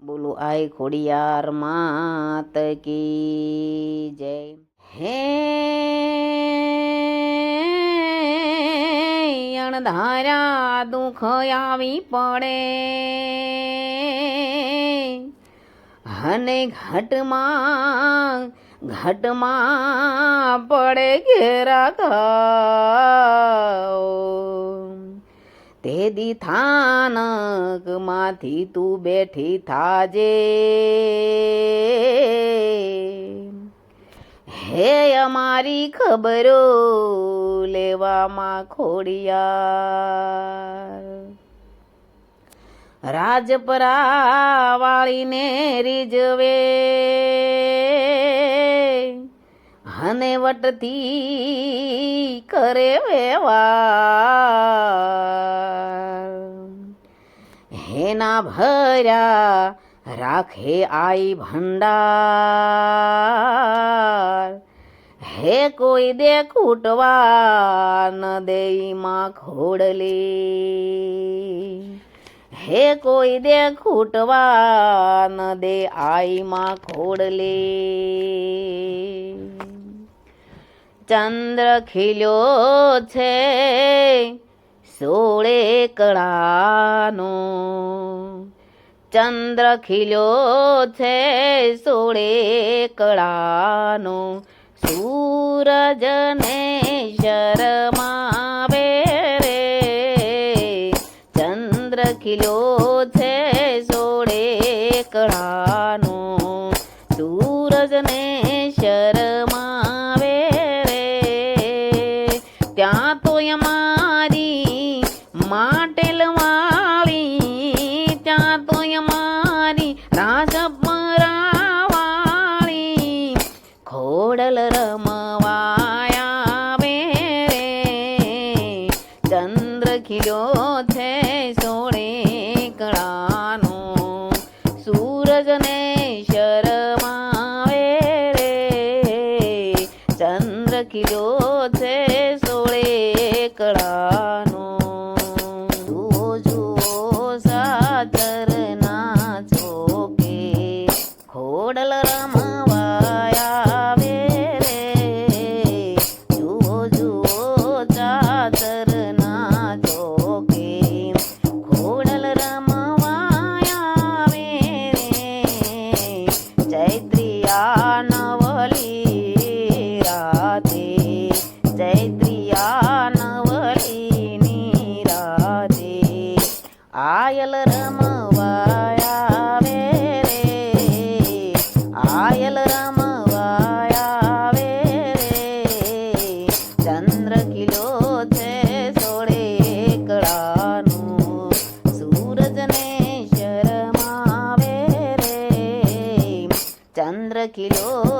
બોલો આય ખોડિયાર માત કી જય। હે અણધાર્યા દુઃખ આવી પડે અને ઘટમાં પડે ઘેરા ઘાવ તે દી થાનક માંથી તું બેઠી થાજે હે અમારી ખબરો લેવામાં ખોડિયાર રાજપરા વાળીને રીઝવે અને વટથી કરે વ્યવહાર હેના ભર્યા રાખે આઈ ભંડાર હે કોઈ દે ખૂટવા ન દેઈ માં ખોડલી હે કોઈ દે ખૂટવા ન દે આઈ માં ખોડલી ચંદ્ર ખીલ્યો છે 16 કળાનો ચંદ્ર ખીલ્યો છે 16 કળાનો સૂરજને શરમાવે રે ચંદ્ર ખીલ્યો છે 16 કળાનો સૂરજને શરમાવે રે ત્યાં તો અમારી માટેલ વાળી ત્યાં તો અમારી રાજપરાવાળી ખોડલ રમવાયા વે રે ચંદ્ર ખીલ્યો છે 16 કળાનો સૂરજને શરમાવે રે ચંદ્ર ખીલ્યો છે 16 કળાનો જુઓ જુઓ સાચરના ચોકે ખોડલ રમવાયા વે રે જુઓ જુઓ ચાતરના ચોકે ખોડલ રમવાયા વે રે ચૈત્રિયા નવલી રાતે ચૈત્રિયા નવલીની રાતે આયલ રમવાયા વે રે આયલ રમવાયા વે રે ચંદ્ર ખીલ્યો છે 16 કળાનો સૂરજને શરમાવે રે ચંદ્ર ખીલ્યો